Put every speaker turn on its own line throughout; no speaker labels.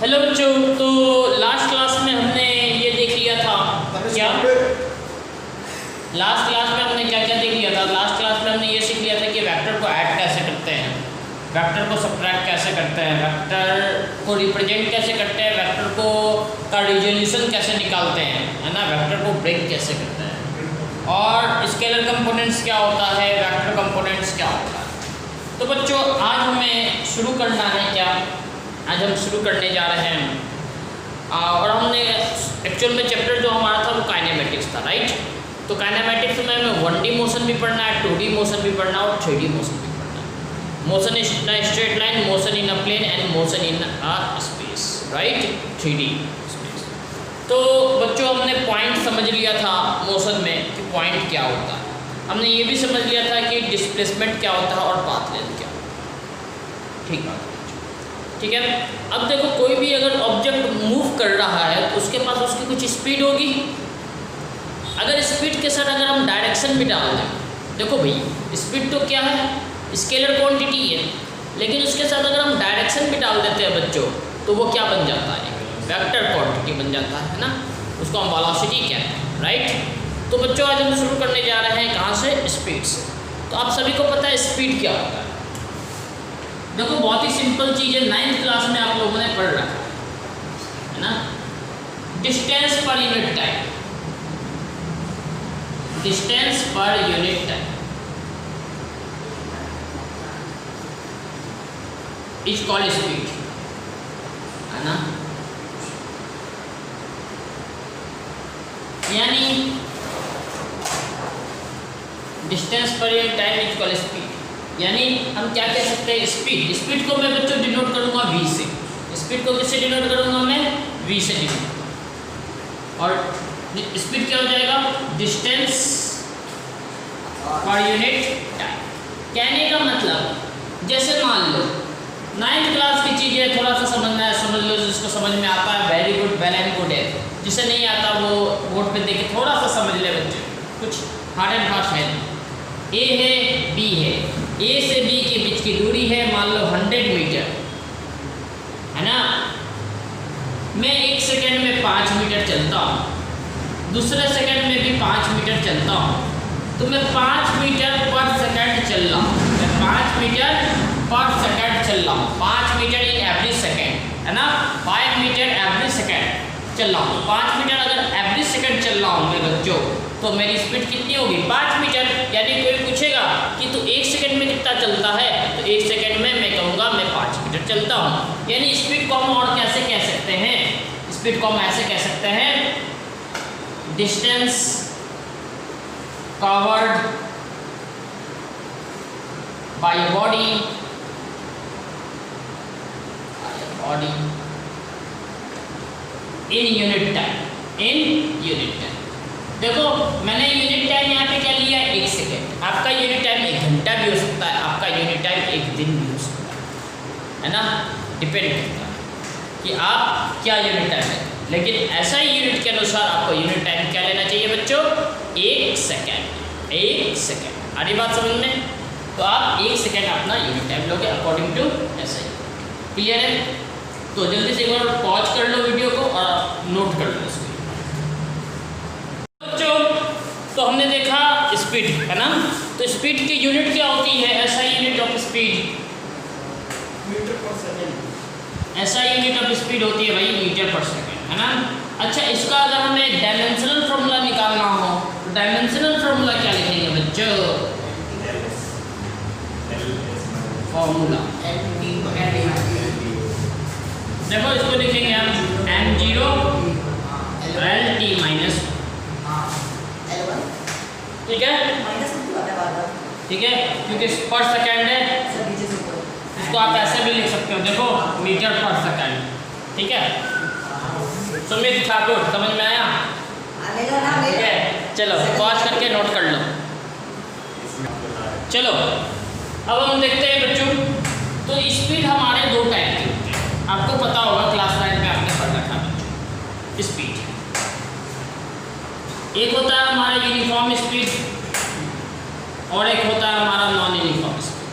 Hello बच्चों, तो last class में हमने ये देख लिया था क्या? लास्ट क्लास में हमने क्या क्या देख लिया था? लास्ट क्लास में हमने ये सीख लिया था कि वेक्टर को ऐड कैसे करते हैं, वेक्टर को सब्ट्रैक्ट कैसे करते हैं, वेक्टर को रिप्रेजेंट कैसे करते हैं, वेक्टर को का रिजोल्यूशन कैसे निकालते हैं, है ना, वेक्टर को ब्रेक कैसे करते हैं, और स्केलर कंपोनेंट्स क्या होता है, वेक्टर कंपोनेंट्स क्या होता है। तो बच्चों आज हमें शुरू करना है क्या? आज हम शुरू करने जा रहे हैं और हमने एक्चुअल में चैप्टर जो हमारा था वो काइनेमेटिक्स था, राइट। तो काइनेमेटिक्स में हमें 1D मोशन भी पढ़ना है, 2D मोशन भी पढ़ना है और 3D मोशन भी पढ़ना है। Motion in a straight line, motion in a plane and motion in a space, right, 3D space. तो बच्चों हमने पॉइंट समझ लिया था मोशन में कि पॉइंट क्या होता है, हमने ये भी समझ लिया था कि डिस्प्लेसमेंट क्या होता है और पाथ लेंथ क्या होता है, ठीक है। ठीक है, अब देखो कोई भी अगर ऑब्जेक्ट मूव कर रहा है तो उसके पास उसकी कुछ स्पीड होगी। अगर स्पीड के साथ अगर हम डायरेक्शन भी डाल दें, देखो भाई स्पीड तो क्या है, स्केलर क्वांटिटी है, लेकिन उसके साथ अगर हम डायरेक्शन भी डाल देते हैं बच्चों तो वो क्या बन जाता है, वेक्टर क्वांटिटी बन जाता है ना, उसको हम वेलोसिटी कहते हैं, राइट। तो बच्चों आज हम शुरू करने जा रहे हैं कहाँ से? स्पीड से। तो आप सभी को पता है स्पीड क्या होता है। देखो बहुत ही सिंपल चीज़ है, 9th क्लास में आप लोगों ने पढ़ रखा है ना, distance per unit time, distance per unit time is called speed, है ना। यानी distance per unit time is called speed, यानी हम क्या कह सकते हैं, स्पीड। स्पीड को मैं बच्चों डिनोट करूंगा v से, स्पीड को किससे डिनोट करूंगा मैं? v से डिनोट। और स्पीड क्या हो जाएगा? Distance per unit time. कहने का मतलब जैसे मान लो 9th क्लास की चीज़ है, थोड़ा सा समझना है, समझ लो, जिसको समझ में आता है very good, well and good है, जिसे नहीं आता वो बोर्ड पे देखे थोड़ा सा समझ ले बच्चे, कुछ हार्ड एंड फास्ट है। ए है, बी है, ए से बी के बीच की दूरी है मान लो 100 मीटर, है ना। मैं 1 सेकंड में 5 मीटर चलता हूँ, दूसरे सेकंड में भी 5 मीटर चलता हूँ, तो मैं 5 मीटर पर सेकंड चल रहा हूँ, मैं 5 मीटर पर सेकंड चल रहा हूँ, 5 मीटर इन एवरी सेकंड, है ना, 5 मीटर एवरी सेकंड चल रहा हूँ। 5 मीटर अगर एवरी सेकंड चल रहा हूँ मैं बच्चों, तो मेरी स्पीड कितनी होगी? 5 मीटर। यानी कोई पूछेगा कि तू 1 सेकंड में कितना चलता है, तो 1 सेकंड में मैं कहूँगा मैं 5 मीटर चलता हूँ। यानी स्पीड को हम और कैसे कह सकते हैं? स्पीड को हम ऐसे कह सकते हैं, distance covered by body in unit time, in unit time. देखो मैंने यूनिट टाइम यहाँ पे क्या लिया है? 1 सेकेंड। आपका यूनिट टाइम 1 घंटा भी हो सकता है, आपका यूनिट टाइम 1 दिन भी हो सकता है ना, डिपेंड करता है कि आप क्या यूनिट टाइम है। लेकिन ऐसा ही यूनिट के अनुसार आपको यूनिट टाइम क्या लेना चाहिए बच्चों? 1 सेकेंड। 1 सेकेंड, आ रही बात समझ में? तो आप 1 सेकेंड अपना यूनिट टाइम लोगे अकॉर्डिंग टू ऐसा ही। क्लियर है? तो जल्दी से एक बार पॉज कर लो वीडियो को और नोट कर लो इसको। तो हमने देखा स्पीड, है ना। तो स्पीड की यूनिट क्या होती है? ऐसा unit of speed,
metre per second.
ऐसा यूनिट ऑफ स्पीड होती है भाई, मीटर पर सेकंड, है ना। अच्छा, इसका अगर हमें डायमेंशनल फार्मूला निकालना हो तो डायमेंशनल फार्मूला क्या लिखेंगे बच्चों? फार्मूला देखो, इसको लिखेंगे हम m0 LT माइनस, ठीक है, ठीक है, क्योंकि पर सेकेंड है, इसको आप ऐसे भी लिख सकते हो, देखो मीटर पर सेकेंड, ठीक है। सुमित ठाकुर, समझ में आया? ठीक है, चलो पॉज करके नोट कर लो। चलो अब हम देखते हैं बच्चों, तो स्पीड हमारे 2 टाइप की होती है, आपको पता होगा, क्लास 9 में आपने पढ़ रखा बच्चों। स्पीड एक होता है हमारा यूनिफॉर्म स्पीड और एक होता है हमारा नॉन यूनिफॉर्म स्पीड।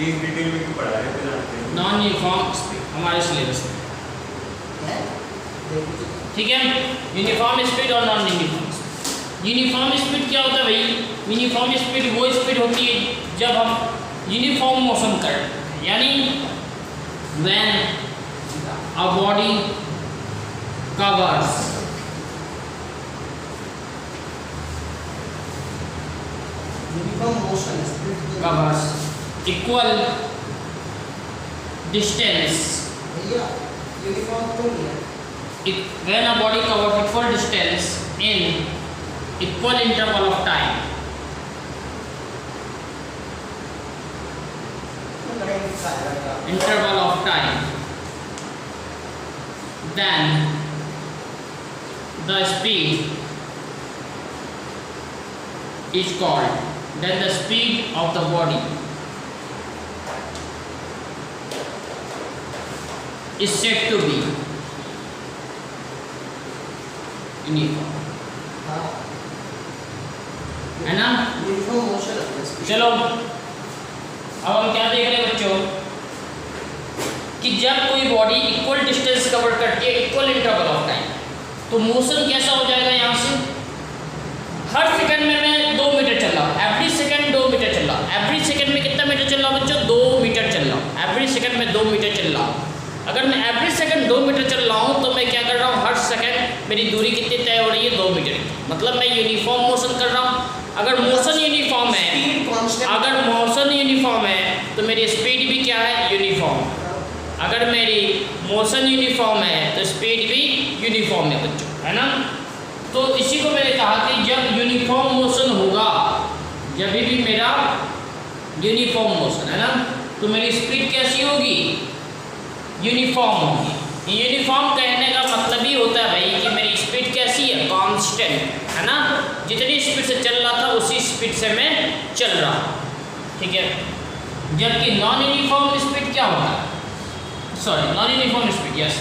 ये इस डिटेल में क्यों पढ़ा रहे हो जानते हैं?
नॉन यूनिफॉर्म स्पीड हमारे सिलेबस में, ठीक है। यूनिफॉर्म स्पीड और non uniform speed. Uniform speed क्या होता है भाई? यूनिफॉर्म स्पीड वो स्पीड होती है जब हम यूनिफॉर्म मोशन करते हैं, यानी when a body covers
uniform motion speed
covers equal distance
भैया यूनिफॉर्म तो नहीं है
when a body covers equal distance in equal interval of time, then the speed is called, then the speed of the body is said to be uniform,
हाँ
है ना।
Uniform motion है
चलो अब हम क्या देख रहे हैं बच्चों कि जब कोई बॉडी इक्वल डिस्टेंस कवर करती है इक्वल इंटरवल ऑफ टाइम, तो मोशन कैसा हो जाएगा यहाँ से? हर सेकंड में मैं 2 मीटर चल रहा हूँ, एवरी सेकंड 2 मीटर चल रहा हूँ। एवरी सेकंड में कितना मीटर चल रहा हूँ बच्चों? 2 मीटर चल रहा हूँ। एवरी सेकंड में 2 मीटर चल रहा हूँ। अगर मैं एवरी सेकंड 2 मीटर चल रहा हूँ तो मैं क्या कर रहा हूँ? हर सेकंड मेरी दूरी कितनी तय हो रही है? 2 मीटर की। मतलब मैं यूनिफॉर्म मोशन कर रहा हूँ। अगर मोशन यूनिफॉर्म है,
स्पीड कांस्टेंट
अगर मोशन यूनिफॉर्म है तो मेरी स्पीड भी क्या है? यूनिफॉर्म। अगर मेरी मोशन यूनिफॉर्म है तो स्पीड भी यूनिफॉर्म है बच्चों, है ना। तो इसी को मैंने कहा कि जब यूनिफॉर्म मोशन होगा, जब भी मेरा यूनिफॉर्म मोशन है ना, तो मेरी स्पीड कैसी होगी? यूनिफॉर्म होगी। यूनिफॉर्म कहने का मतलब ही होता है भाई कि मेरी स्पीड कैसी है? कांस्टेंट, है ना। जितनी स्पीड से चल रहा था उसी स्पीड से मैं चल रहा हूँ, ठीक है। जबकि नॉन यूनिफॉर्म स्पीड क्या होता है? Sorry, non uniform speed, yes,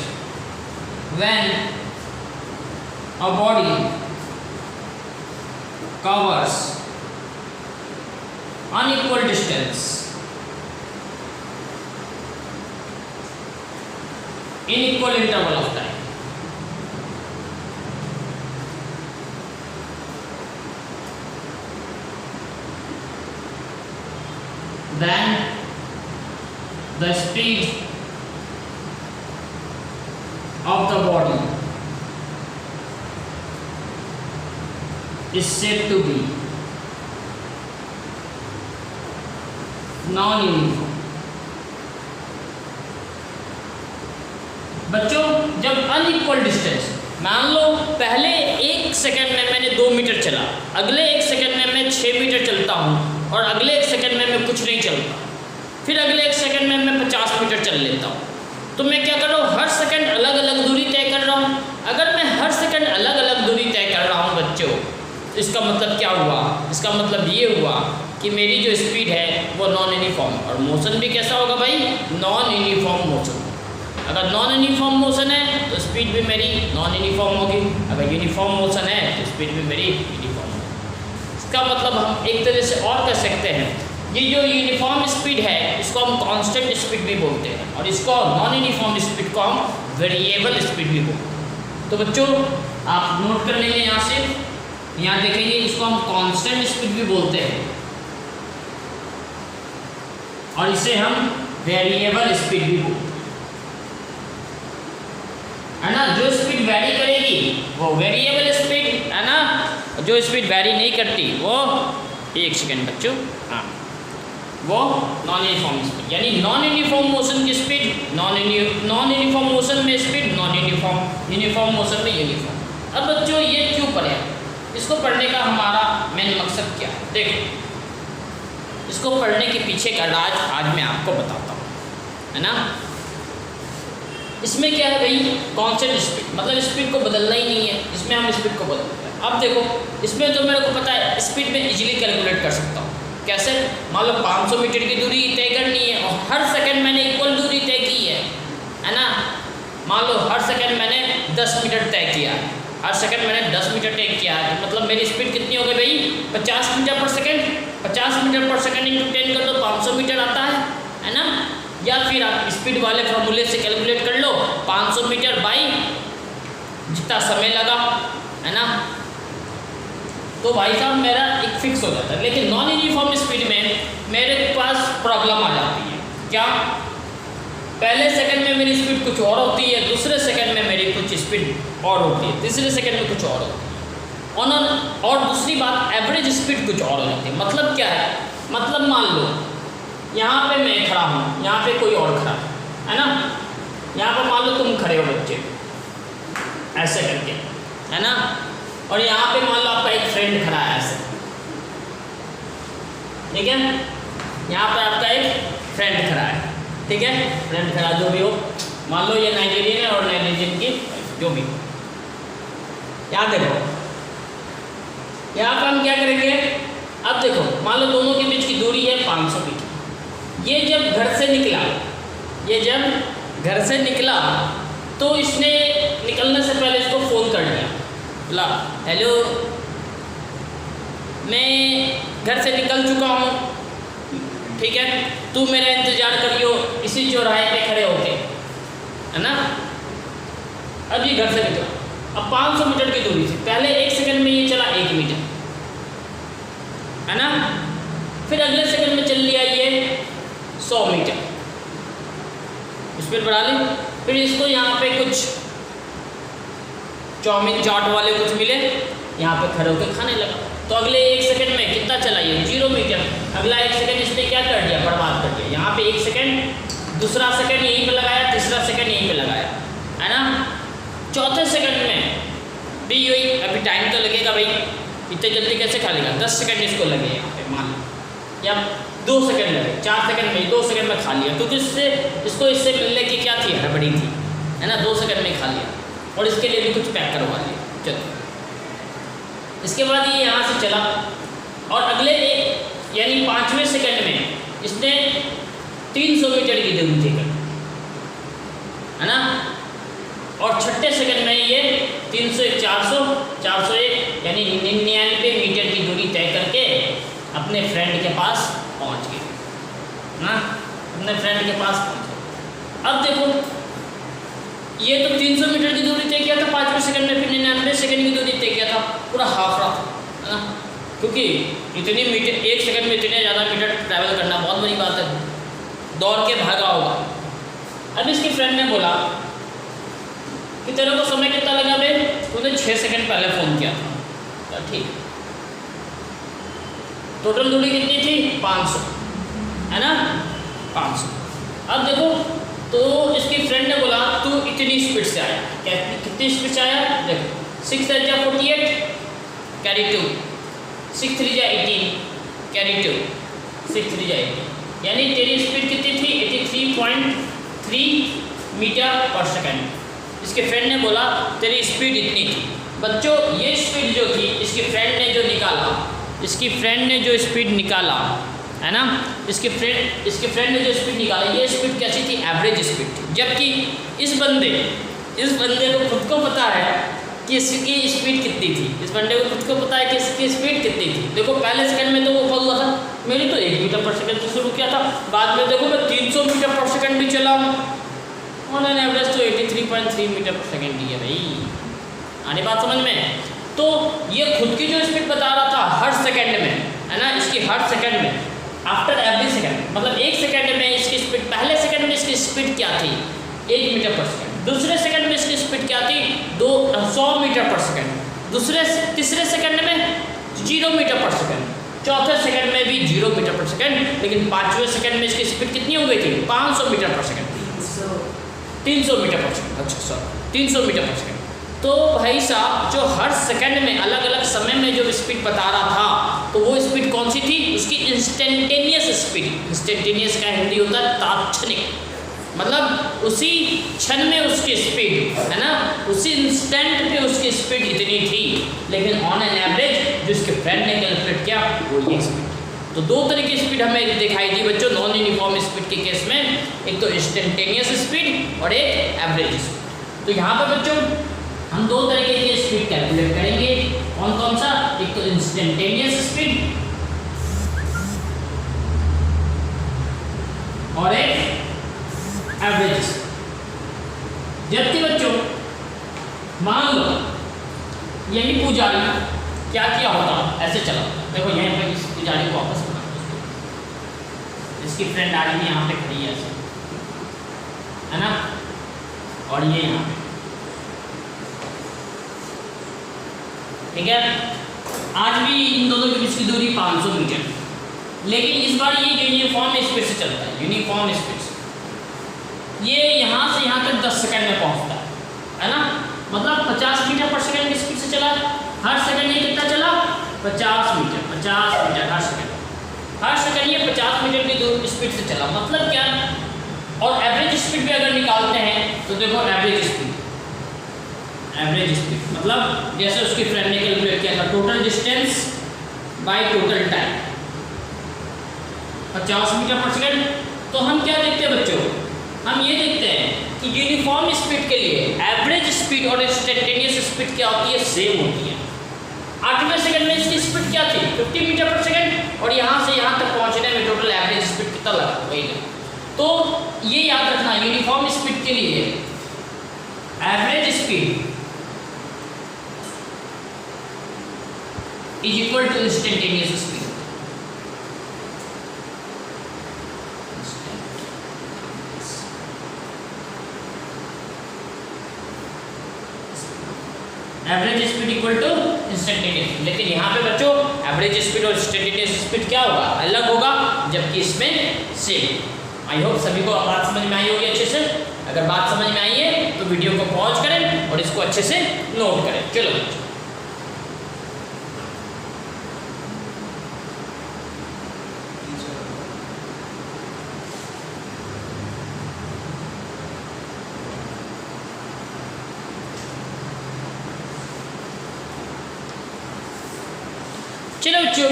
when a body covers unequal distance in equal interval of time, then the speed of the body is said to be non-uniform। बच्चों जब अनइक्वल डिस्टेंस, मान लो पहले 1 second में मैंने 2 metre चला, अगले 1 second में मैं 6 मीटर चलता हूँ, और अगले 1 सेकंड में मैं कुछ नहीं चलता, फिर अगले 1 सेकंड में मैं 50 मीटर चल लेता हूँ। तो मैं क्या कर रहा हूँ? हर सेकंड अलग अलग दूरी तय कर रहा हूँ। अगर मैं हर सेकंड अलग अलग दूरी तय कर रहा हूँ बच्चों, इसका मतलब क्या हुआ? इसका मतलब ये हुआ कि मेरी जो स्पीड है वो नॉन यूनिफॉर्म, और मोशन भी कैसा होगा भाई? Non uniform motion. अगर नॉन यूनिफॉर्म मोशन है तो स्पीड भी मेरी नॉन यूनिफॉर्म होगी, अगर यूनिफॉर्म मोशन है तो स्पीड भी मेरी यूनिफॉर्म होगी। इसका मतलब हम एक तरह से और कह सकते हैं, ये जो यूनिफॉर्म स्पीड है इसको हम कांस्टेंट स्पीड भी बोलते हैं, और इसको नॉन यूनिफॉर्म स्पीड को हम वेरिएबल स्पीड भी बोलते हैं। तो बच्चों आप नोट कर लेंगे यहाँ से, यहाँ देखेंगे इसको हम कांस्टेंट स्पीड भी बोलते हैं, और इसे हम वेरिएबल स्पीड भी बोलते हैं, है ना। जो स्पीड वैरी करेगी वो वेरिएबल स्पीड, है ना। जो स्पीड वैरी नहीं करती वो, एक सेकेंड बच्चों, हाँ, वो नॉन यूनिफॉर्म स्पीड, यानी नॉन यूनिफॉर्म मोशन की स्पीड नॉन यूनिफॉर्म मोशन में स्पीड नॉन यूनिफॉर्म मोशन में यूनिफॉर्म। अब बच्चों ये क्यों पढ़े? इसको पढ़ने का हमारा मेन मकसद क्या है? देखो, इसको पढ़ने के पीछे का राज आज मैं आपको बताता हूँ, है ना। इसमें क्या है भाई? कांस्टेंट स्पीड, मतलब स्पीड को बदलना ही नहीं है, इसमें हम स्पीड को बदलते हैं। अब देखो, इसमें तो मेरे को पता है स्पीड में इजीली कैलकुलेट कर सकता हूँ। कैसे? मान लो 500 मीटर की दूरी तय करनी है और हर सेकंड मैंने इक्वल दूरी तय की है ना। मान लो हर सेकंड मैंने 10 मीटर तय किया, हर सेकंड मैंने 10 मीटर तय किया है, तो मतलब मेरी स्पीड कितनी हो गई भाई? 50 metre per second. 50 metre per second into 10 कर दो, 500 मीटर आता है है ना, या फिर आप स्पीड वाले फॉर्मूले से कैलकुलेट कर लो 500 मीटर बाई जितना समय लगा, है ना, तो भाई साहब मेरा एक फिक्स हो जाता है। लेकिन नॉन यूनिफॉर्म स्पीड में मेरे पास प्रॉब्लम आ जाती है। क्या? पहले सेकंड में मेरी स्पीड कुछ और होती है, दूसरे सेकंड में मेरी कुछ स्पीड और होती है, तीसरे सेकंड में कुछ और होती है, और दूसरी बात एवरेज स्पीड कुछ और हो जाती है। मतलब क्या है? मतलब मान लो यहाँ पे मैं खड़ा हूँ, यहाँ पे कोई और खड़ा है ना, यहाँ पे मान लो तुम खड़े हो बच्चे ऐसे करके, है ना, और यहाँ पे मान लो आपका एक फ्रेंड खड़ा है ऐसे, ठीक है, यहाँ पे आपका एक फ्रेंड खड़ा है, ठीक है, फ्रेंड खड़ा जो भी हो, मान लो ये नाइजीरियन है और नाइजीरियन की जो भी, यहाँ देखो, यहाँ पर हम क्या करेंगे, अब देखो मान लो दोनों के बीच की दूरी है 500 मीटर। ये जब घर से निकला तो इसने निकलने से पहले इसको फ़ोन कर दिया, बोला हेलो मैं घर से निकल चुका हूँ, ठीक है, तू मेरा इंतज़ार करियो इसी चौराहे पे खड़े होके, है ना। अब ये घर से निकला, अब 500 मीटर की दूरी थी, पहले 1 सेकंड में ये चला 1 मीटर, है ना, फिर अगले सेकंड में चल लिया ये 100 मीटर, स्पीड बढ़ा ली। फिर इसको यहाँ पे कुछ चाउमीन चाट वाले कुछ मिले, यहाँ पे खड़े होकर खाने लगा, तो अगले 1 सेकंड में कितना चला ये 0 मीटर, अगला 1 सेकंड इसने क्या कर दिया, बर्बाद कर दिया। यहाँ पे 1 सेकंड, दूसरा सेकंड यहीं पे लगाया, तीसरा सेकंड यहीं पे लगाया, है ना, चौथे सेकंड में भी यही, अभी टाइम तो लगेगा भाई, इतने जल्दी कैसे खा लेगा, 10 सेकंड इसको लगे यहाँ पे मान लो, या 2 सेकंड लगे, 4 सेकंड में 2 सेकंड में खा लिया, क्योंकि इससे मिलने की क्या थी, हड़बड़ी थी, है ना, 2 सेकंड में खा लिया, और इसके लिए भी कुछ पैक करवा लिया। चलो इसके बाद ये यहाँ से चला, और अगले यानी 5वें सेकंड में इसने 300 मीटर की दूरी तय कर, है ना, और छठे सेकंड में ये 301 401 यानी 99 मीटर की दूरी तय करके अपने फ्रेंड के पास पहुंच गए ना, अपने फ्रेंड के पास पहुंचे। अब देखो ये तो 300 मीटर की दूरी तय किया था 5वें सेकंड में, फिर 99 सेकंड की दूरी तय किया था, पूरा हाफ रहा था, है ना, क्योंकि इतनी मीटर 1 सेकंड में इतने ज़्यादा मीटर ट्रैवल करना बहुत बड़ी बात है, दौड़ के भागा होगा। अब इसके फ्रेंड ने बोला कि तेरे को समय कितना लगा बे, तूने 6 सेकंड पहले फ़ोन किया था, ठीक, टोटल दूरी कितनी थी 500, है ना, 500। अब देखो तो इसकी फ्रेंड ने बोला तू इतनी स्पीड से आया, कितनी स्पीड से आया, देखो 6 × 48 कैरी 2, 6 × 3 = 18 कैरी 2, 6 × 3 = 18, यानी तेरी स्पीड कितनी थी 83.3 मीटर पर सेकंड। इसके फ्रेंड ने बोला तेरी स्पीड इतनी थी। बच्चों ये स्पीड जो थी इसके फ्रेंड ने जो निकाला, इसकी फ्रेंड ने जो स्पीड निकाला, है ना, इसके फ्रेंड ने जो स्पीड निकाला, ये स्पीड कैसी थी, एवरेज स्पीड थी। जबकि इस बंदे को खुद को पता है कि इसकी स्पीड कितनी थी, इस बंदे को खुद को पता है कि इसकी स्पीड कितनी थी। देखो पहले सेकंड में तो वो बोल रहा था मेरी तो 1 मीटर पर सेकंड से शुरू किया था, बाद में देखो मैं 300 मीटर पर सेकंड भी चला हूँ, ऑन एन एवरेज तो 83.3 मीटर पर सेकंड दी है भाई। आने बात समझ में? तो ये खुद की जो स्पीड बता रहा था हर सेकंड में, है ना, इसकी हर सेकंड में, आफ्टर एवरी सेकंड, मतलब 1 सेकंड में इसकी स्पीड, पहले सेकंड में इसकी स्पीड क्या थी 1 मीटर पर सेकंड, दूसरे सेकंड में इसकी स्पीड क्या थी 100 मीटर पर सेकंड, तीसरे सेकंड में 0 मीटर पर सेकंड, चौथे सेकंड में भी 0 मीटर पर सेकंड, लेकिन 5वें सेकंड में इसकी स्पीड कितनी हो गई थी 500 metre per second, 300 metre per second, अच्छा सर 300 मीटर पर सेकंड। तो भाई साहब जो हर सेकंड में अलग अलग समय में जो स्पीड बता रहा था, तो वो स्पीड कौन सी थी, उसकी इंस्टेंटेनियस स्पीड। इंस्टेंटेनियस का हिंदी होता है तात्क्षणिक, मतलब उसी क्षण में उसकी स्पीड, है ना, उसी इंस्टेंट पे उसकी स्पीड इतनी थी, लेकिन ऑन एन एवरेज जो इसके फ्रेंड ने कैलकुलेट किया वो ये स्पीड। तो 2 तरह की स्पीड हमें दिखाई दी बच्चों नॉन यूनिफॉर्म स्पीड के केस में, एक तो इंस्टेंटेनियस स्पीड और एक एवरेज स्पीड। तो यहाँ पर बच्चों हम 2 तरीके की स्पीड कैलकुलेट करेंगे, कौन सा, एक तो इंस्टेंटेनियस स्पीड और एक एवरेज। जबकि बच्चों मान लो यही पुजारी क्या किया होता, ऐसे चला होता, देखो यहीं पर इस पुजारी को वापस बना, इसकी फ्रेंड आ रही है यहाँ पे खड़ी है ऐसे, है ना, और ये यहाँ पे, ठीक है। आज भी इन दोनों के बीच की दूरी 500 मीटर, लेकिन इस बार ये यूनिफॉर्म स्पीड से चलता है, यूनिफॉर्म स्पीड से। ये यहाँ से यहाँ तक 10 सेकंड में पहुँचता है ना, मतलब 50 मीटर पर सेकंड की स्पीड से चला, हर सेकंड ये कितना चला, 50 मीटर हर सेकंड ये 50 मीटर की स्पीड से चला, मतलब क्या। और एवरेज स्पीड भी अगर निकालते हैं तो देखो एवरेज स्पीड मतलब जैसे उसकी फ्रेंड ने कैलकुलेट किया था, total distance by total time 50 metre per second. तो हम क्या देखते हैं बच्चों, हम ये देखते हैं कि यूनिफॉर्म स्पीड के लिए एवरेज स्पीड और इंस्टेंटेनियस स्पीड क्या होती है, सेम होती है। 8वें सेकंड में इसकी स्पीड क्या थी, 50 मीटर पर सेकंड, और यहाँ से यहाँ तक पहुँचने में टोटल एवरेज स्पीड कितना लगा, वही लगा। तो ये याद रखना, यूनिफॉर्म स्पीड के लिए average speed is equal to instantaneous speed. Average speed equal to instantaneous, लेकिन यहाँ पे बच्चों एवरेज स्पीड और इंस्टेंटेनियस स्पीड क्या होगा, अलग होगा, जबकि इसमें सेम। आई होप सभी को बात समझ में आई होगी अच्छे से। अगर बात समझ में आई है तो वीडियो को पॉज करें और इसको अच्छे से नोट करें। चलो बच्चों, चलो बच्चों,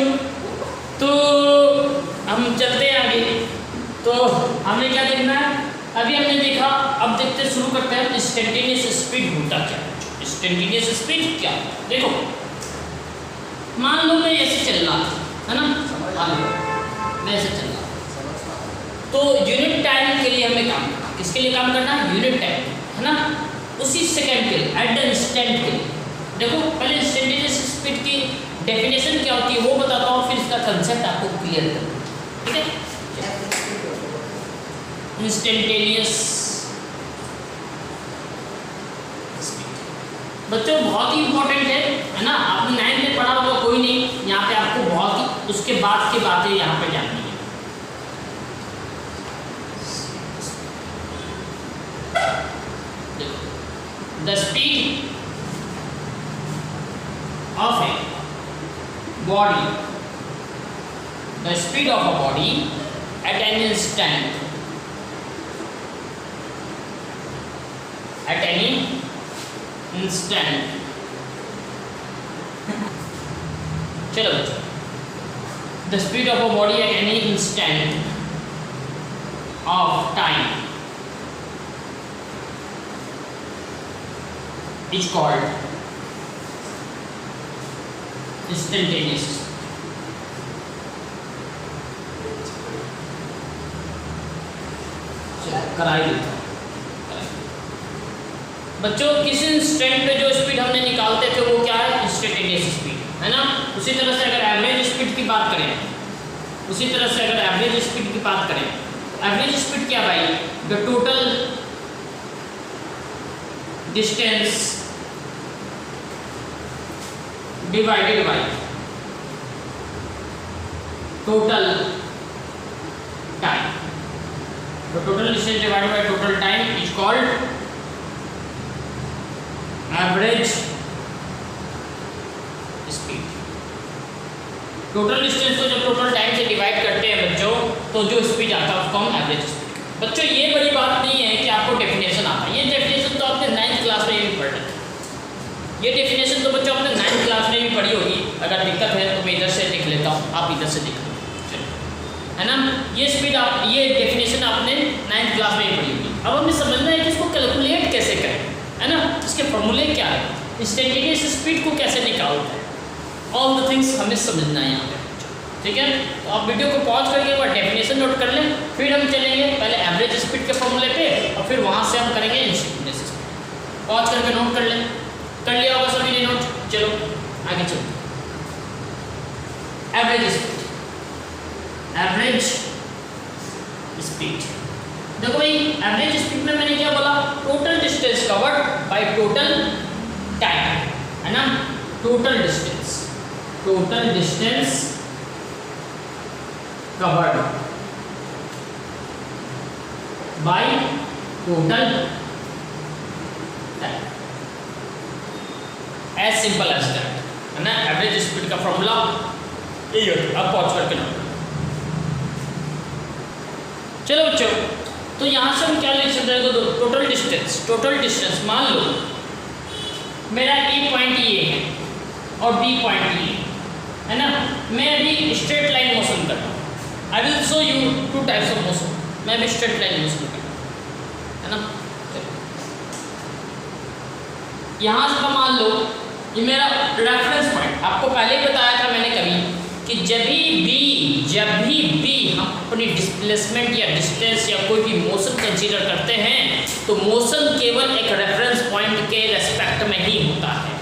तो हम चलते हैं आगे। तो हमें क्या देखना है, अभी हमने देखा, अब देखते शुरू करते हैं इंस्टेंटेनियस स्पीड होता क्या है। इंस्टेंटेनियस स्पीड क्या है, देखो मान लो मैं ऐसे चल रहा है ना, मान लो मैं ऐसे चल रहा, तो यूनिट टाइम के लिए हमें काम करना, किसके लिए काम करना है, यूनिट टाइम, है ना, उसी सेकेंड के लिए, एट द इंस्टेंट के लिए। देखो पहले इंस्टेंटेनियस स्पीड की डेफिनेशन क्या होती है वो बताता हूँ, फिर इसका कंसेप्ट आपको क्लियर करना, ठीक है। इंस्टेंटेनियस स्पीड बच्चों बहुत ही इंपॉर्टेंट है ना, आपने 9th में पढ़ा होगा, कोई नहीं, यहाँ पे आपको बहुत ही उसके बाद की बातें यहाँ पे जाननी है। The speed of a body, the speed of a body at an instant, at any instant। चलो बच्चों, the speed of a body at any instant of time is called instantaneous. कराई देता हूँ बच्चों, किसी इंस्टेंट पे जो स्पीड हमने निकालते थे वो क्या है, इंस्टेंटेनियस स्पीड, है ना। उसी तरह से अगर एवरेज स्पीड की बात करें, एवरेज स्पीड क्या भाई, the total distance divided by total time, the total distance divided by total time is called average speed। Total distance को जब टोटल टाइम से डिवाइड करते हैं बच्चों, तो जो स्पीड आता है उसको हम एवरेज स्पीड। बच्चों ये बड़ी बात नहीं है कि आपको डेफिनेशन आता है, ये डेफिनेशन तो आपने 9th क्लास में भी पढ़ रहे, ये डेफिनेशन तो बच्चों आपने 9th क्लास में भी पढ़ी होगी। अगर दिक्कत है तो मैं इधर से लिख लेता हूँ, आप इधर से लिख लो, है ना। ये स्पीड आप, ये डेफिनेशन आपने 9th क्लास में ही पढ़ी होगी। अब हमें समझना है कि इसको कैलकुलेट कैसे करें, है ना, इसके फॉर्मूले क्या है, इंस्टेंटेनियस स्पीड को कैसे निकालते हैं, ऑल द थिंग्स हमें समझना है यहाँ पे। ठीक है, तो आप वीडियो को पॉज करके एक बार डेफिनेशन नोट कर लें, फिर हम चलेंगे पहले एवरेज स्पीड के फॉर्मूले पे और फिर वहाँ से हम करेंगे इंस्टेंटेनियस स्पीड। पॉज करके नोट कर लें, कर लिया होगा सभी ने नोट। चलो आगे चलो। एवरेज स्पीड, एवरेज स्पीड देखो भाई, एवरेज स्पीड में मैंने क्या बोला, total distance covered by total time, है ना। Total distance, total distance covered by total time, as simple as that, है ना। एवरेज स्पीड का फॉर्मूला यही होता है। अब पॉज करके नोट। चलो बच्चों, तो यहाँ से हम क्या लिख सकते हैं, तो टोटल डिस्टेंस, टोटल डिस्टेंस मान लो मेरा ए पॉइंट ये है और बी पॉइंट ये है ना। मैं अभी स्ट्रेट लाइन मोशन कर रहा हूँ। I will show you two types of motion. मैं अभी स्ट्रेट लाइन मोशन कर रहा हूँ, है ना। यहाँ से मान लो ये मेरा रेफरेंस पॉइंट, आपको पहले ही बताया था मैंने कभी कि जब भी हम अपनी डिस्प्लेसमेंट या डिस्टेंस या कोई भी मोशन कंसीडर करते हैं तो मोशन केवल एक रेफरेंस पॉइंट के रेस्पेक्ट में ही होता है।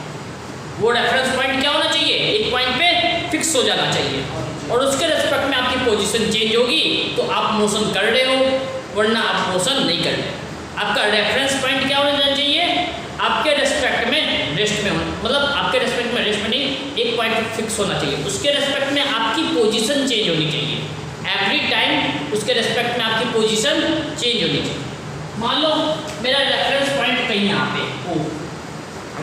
वो रेफरेंस पॉइंट क्या होना चाहिए, एक पॉइंट पे फिक्स हो जाना चाहिए और उसके रेस्पेक्ट में आपकी पोजीशन चेंज होगी तो आप मोशन कर रहे हो, वरना आप मोशन नहीं कर रहे। आपका रेफरेंस पॉइंट क्या होना चाहिए, आपके रेस्पेक्ट में रेस्ट में होना, मतलब आपके रेस्पेक्ट में रेस्ट में नहीं, एक पॉइंट फिक्स होना चाहिए, उसके रेस्पेक्ट में आपकी पोजीशन चेंज होनी चाहिए। एवरी टाइम उसके रेस्पेक्ट में आपकी पोजीशन चेंज होनी चाहिए। मान लो मेरा रेफरेंस पॉइंट कहीं यहाँ पे हो,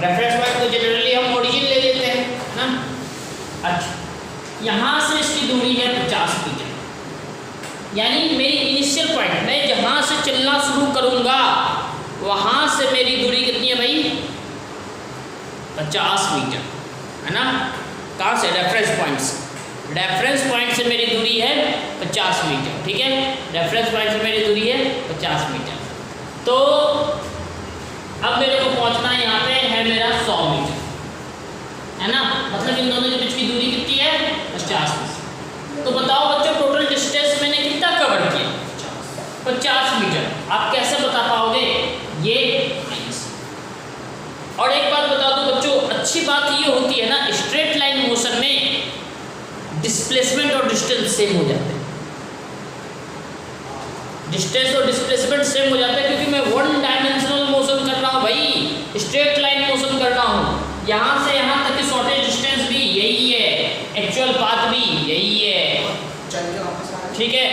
रेफरेंस पॉइंट को जनरली हम ओरिजिन ले लेते हैं ना। अच्छा, यहाँ से इसकी दूरी है 50 मीटर, यानी मेरी इनिशियल पॉइंट, मैं जहाँ से चलना शुरू करूँगा वहाँ से मेरी दूरी कितनी है भाई, 50 मीटर, है ना। कहाँ से, रेफरेंस पॉइंट से। रेफरेंस पॉइंट से मेरी दूरी है 50 मीटर, ठीक है। रेफरेंस पॉइंट से मेरी दूरी है 50 मीटर। तो अब मेरे को पहुँचना है यहाँ पे है मेरा 100 मीटर, है ना। मतलब इन दोनों के बीच की दूरी कितनी है, 50 मीटर। तो बताओ बच्चों, टोटल डिस्टेंस मैंने कितना कवर किया, 50 मीटर। आप कैसे बता पाओगे, ये माइनस। और एक बात बता दो बच्चों, अच्छी बात ये होती है ना, स्ट्रेट लाइन मोशन में डिस्प्लेसमेंट और डिस्टेंस सेम हो जाते हैं। डिस्टेंस और डिस्प्लेसमेंट सेम हो जाता है क्योंकि मैं वन डायमेंशनल मोशन कर रहा हूँ भाई, स्ट्रेट लाइन मोशन कर रहा हूँ। यहाँ से यहाँ तक की शॉर्टेज डिस्टेंस भी यही है, एक्चुअल पाथ भी यही है, ठीक है।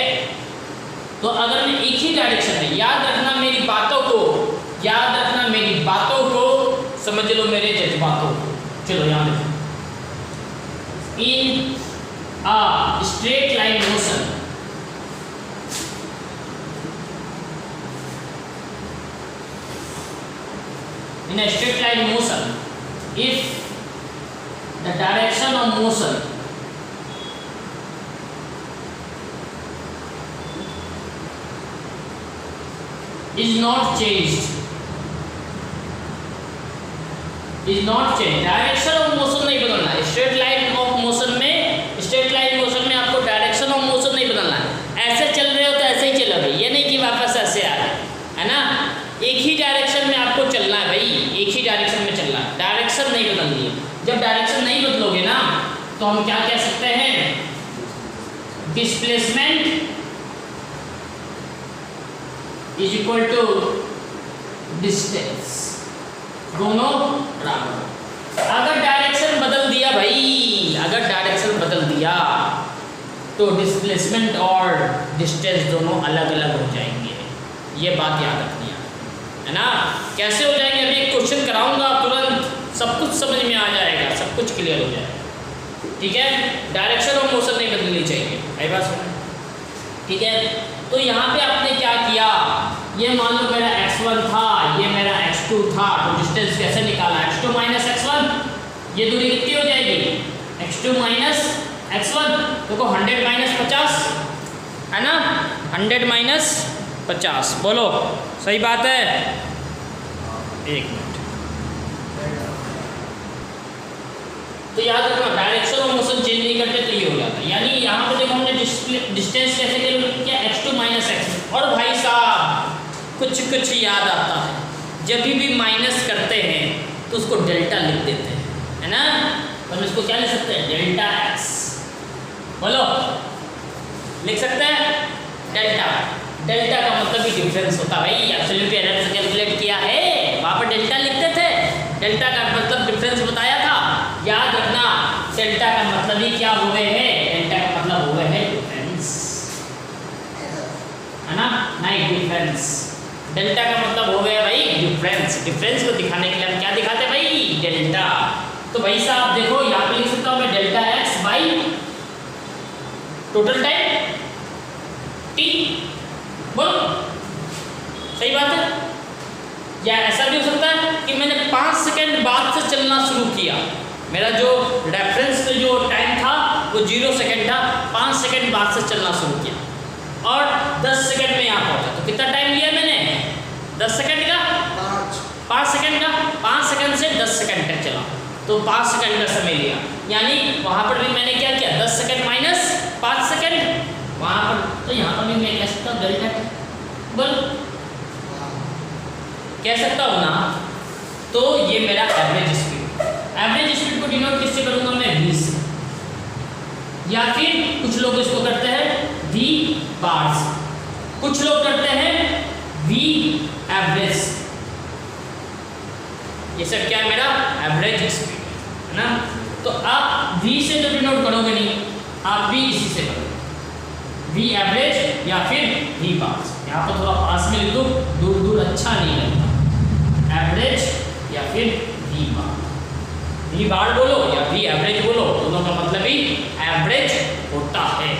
तो अगर मैं एक ही डायरेक्शन में, याद रखना मेरी बातों को, याद रखना मेरी बातों को, समझ लो मेरे जज्बातों को। चलो यहाँ देखो, इन a straight line motion, in a straight line motion, if the direction of motion is not changed, direction of motion नहीं बदलना है। स्ट्रेट लाइन ऑफ मोशन में, स्ट्रेट लाइन मोशन में आपको डायरेक्शन ऑफ मोशन नहीं बदलना है। ऐसे चल रहे हो तो ऐसे ही चलो भाई, ये नहीं कि वापस ऐसे आ रहे, है ना। एक ही डायरेक्शन में आपको चलना है भाई, एक ही डायरेक्शन में चलना है, डायरेक्शन नहीं बदलनी है। जब डायरेक्शन नहीं बदलोगे ना तो हम क्या कह सकते हैं, displacement is equal to distance, दोनों बराबर। अगर डायरेक्शन बदल दिया भाई, अगर डायरेक्शन बदल दिया तो डिस्प्लेसमेंट और डिस्टेंस दोनों अलग अलग हो जाएंगे। ये बात याद रखनी है ना। कैसे हो जाएंगे, अभी एक क्वेश्चन कराऊंगा, तुरंत सब कुछ समझ में आ जाएगा, सब कुछ क्लियर हो जाएगा, ठीक है। डायरेक्शन और मोशन नहीं बदलनी चाहिए, आई बात सुन, ठीक है। तो यहाँ पे आपने क्या किया, ये मान लो मेरा x1 था, ये मेरा x2 था, तो डिस्टेंस कैसे निकाला, x2 माइनस x1, ये दूरी कितनी हो जाएगी, x2 माइनस x1। देखो 100 माइनस 50 है ना, 100 माइनस 50, बोलो सही बात है। एक मिनट, तो याद रखना डायरेक्शन ऑफ मोशन चेंज नहीं करते तो ये हो जाता है। यानी यहाँ पे देखो हमने डिस्टेंस कैसे कैलकुलेट किया, x2 माइनस x। और भाई साहब कुछ याद आता है, जब भी माइनस करते हैं तो उसको डेल्टा लिख देते हैं, है ना। हम इसको क्या लिख सकते हैं, डेल्टा x। बोलो, लिख सकते हैं डेल्टा। डेल्टा का मतलब ही डिफरेंस होता है भाई। एब्सोल्यूट एरर से कैलकुलेट किया है, वहाँ पर डेल्टा लिखते थे, डेल्टा का मतलब डिफरेंस बताया था। याद रखना, डेल्टा का मतलब ही क्या हुए है, डेल्टा का मतलब हुए है डिफरेंस, है ना, नहीं डिफरेंस। डेल्टा का मतलब हो गया भाई डिफरेंस। डिफरेंस को दिखाने के लिए हम क्या दिखाते हैं भाई, डेल्टा। तो भाई साहब देखो यहाँ पे लिख सकता हूँ मैं delta x by total time t। बोलो सही बात है। या ऐसा भी हो सकता है कि मैंने 5 सेकंड बाद से चलना शुरू किया, मेरा जो रेफरेंस जो टाइम था वो 0 सेकंड था, 5 सेकंड बाद से चलना शुरू किया और 10 सेकंड में यहाँ पहुँचा। तो कितना टाइम लिया मैंने, 10 सेकंड का, 5 सेकंड का, 5 सेकंड से 10 सेकंड तक चला, तो 5 सेकंड का समय लिया। यानी वहाँ पर भी मैंने क्या किया, 10 सेकंड माइनस 5 सेकंड वहाँ पर। तो यहाँ पर भी मैं कह सकता हूँ डेल्टा, बोल कह सकता हूँ ना। तो ये मेरा एवरेज स्पीड, एवरेज स्पीड को डिनोट किससे करूँगा मैं, v से, या फिर कुछ लोग इसको करते हैं v बार से, कुछ लोग करते हैं v एवरेज। ये सब क्या है, मेरा एवरेज स्पीड, है ना। तो आप v से तो डिनोट करोगे नहीं, आप भी इसी से करोगे, v एवरेज या फिर v बार। यहाँ पर थोड़ा पास में लिख दो, दूर दूर अच्छा नहीं लगता, एवरेज या फिर v बार। v बार बोलो या v एवरेज बोलो, दोनों का मतलब ही एवरेज होता है।